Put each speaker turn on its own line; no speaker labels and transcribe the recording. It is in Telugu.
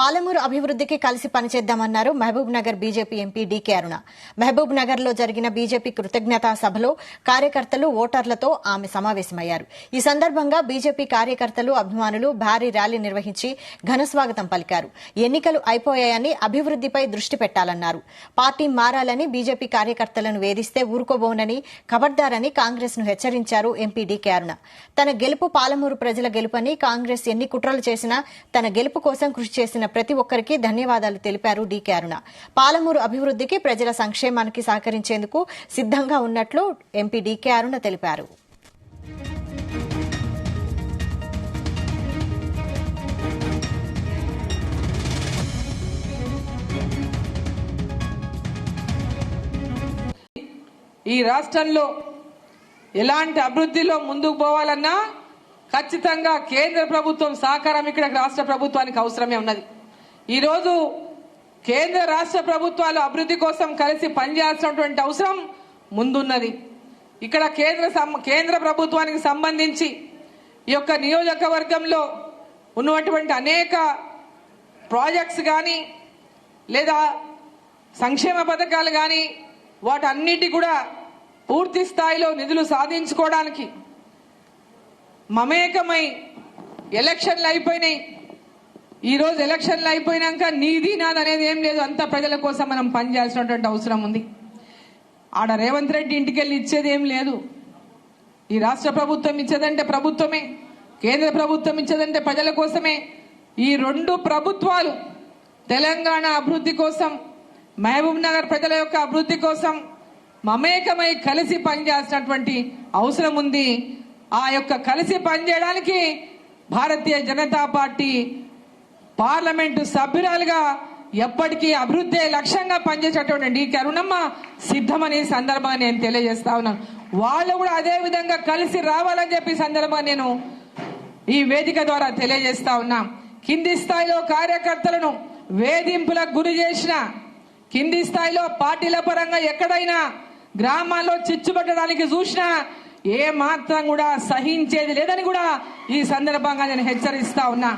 పాలమూరు అభివృద్ధికి కలిసి పనిచేద్దామన్నారు Mahabubnagar BJP MP DK Aruna. Mahabubnagar లో జరిగిన బీజేపీ కృతజ్ఞతా సభలో కార్యకర్తలు, ఓటర్లతో ఆమె సమావేశమయ్యారు. ఈ సందర్భంగా బీజేపీ కార్యకర్తలు, అభిమానులు భారీ ర్యాలీ నిర్వహించి ఘనస్వాగతం పలికారు. ఎన్నికలు అయిపోయాయని అభివృద్ధిపై దృష్టి పెట్టాలన్నారు. పార్టీ మారాలని బీజేపీ కార్యకర్తలను వేధిస్తే ఊరుకోబోనని, ఖబర్దారని కాంగ్రెస్ ను హెచ్చరించారు ఎంపీ డీకే అరుణ. తన గెలుపు పాలమూరు ప్రజల గెలుపని, కాంగ్రెస్ ఎన్ని కుట్రలు చేసినా తన గెలుపు కోసం కృషి చేసిన ప్రతి ఒక్కరికి ధన్యవాదాలు తెలిపారు డీకే అరుణ. పాలమూరు అభివృద్ధికి, ప్రజల సంక్షేమానికి సహకరించేందుకు సిద్దంగా ఉన్నట్లు ఎంపీ డీకే అరుణ తెలిపారు.
ఈ రాష్ట్రంలో ఎలాంటి అభివృద్ధిలో ముందుకు పోవాలన్నా ఖచ్చితంగా కేంద్ర ప్రభుత్వం సహకారం ఇక్కడ రాష్ట్ర ప్రభుత్వానికి అవసరమే ఉన్నది. ఈరోజు కేంద్ర రాష్ట్ర ప్రభుత్వాలు అభివృద్ధి కోసం కలిసి పనిచేయాల్సినటువంటి అవసరం ముందున్నది. ఇక్కడ కేంద్ర ప్రభుత్వానికి సంబంధించి ఈ యొక్క నియోజకవర్గంలో ఉన్నటువంటి అనేక ప్రాజెక్ట్స్ కానీ లేదా సంక్షేమ పథకాలు కానీ వాటన్నిటి కూడా పూర్తి స్థాయిలో నిధులు సాధించుకోవడానికి మమేకమై ఎలక్షన్లు అయిపోయినాయి. ఈరోజు ఎలక్షన్లు అయిపోయినాక నీది నాది అనేది ఏం లేదు, అంతా ప్రజల కోసం మనం పనిచేయాల్సినటువంటి అవసరం ఉంది. ఆడ రేవంత్ రెడ్డి ఇంటికి వెళ్ళి ఇచ్చేది ఏం లేదు. ఈ రాష్ట్ర ప్రభుత్వం ఇచ్చేదంటే ప్రభుత్వమే, కేంద్ర ప్రభుత్వం ఇచ్చేదంటే ప్రజల కోసమే. ఈ రెండు ప్రభుత్వాలు తెలంగాణ అభివృద్ధి కోసం, మహబూబ్ నగర్ ప్రజల యొక్క అభివృద్ధి కోసం మమేకమై కలిసి పనిచేయాల్సినటువంటి అవసరం ఉంది. ఆ యొక్క కలిసి పనిచేయడానికి భారతీయ జనతా పార్టీ పార్లమెంటు సభ్యురాలుగా ఎప్పటికీ అభివృద్ధి లక్ష్యంగా పనిచేసేటువంటి డీకే అరుణమ్మ సిద్ధమని సందర్భంగా నేను తెలియజేస్తా ఉన్నాను. వాళ్ళు కూడా అదే విధంగా కలిసి రావాలని చెప్పి సందర్భంగా నేను ఈ వేదిక ద్వారా తెలియజేస్తా ఉన్నా. కింది స్థాయిలో కార్యకర్తలను వేధింపులకు గురి చేసిన, కింది స్థాయిలో పార్టీల పరంగా ఎక్కడైనా గ్రామాల్లో చిచ్చు పెట్టడానికి చూసినా ఏ మాత్రం కూడా సహించేది లేదని కూడా ఈ సందర్భంగా నేను హెచ్చరిస్తా ఉన్నా.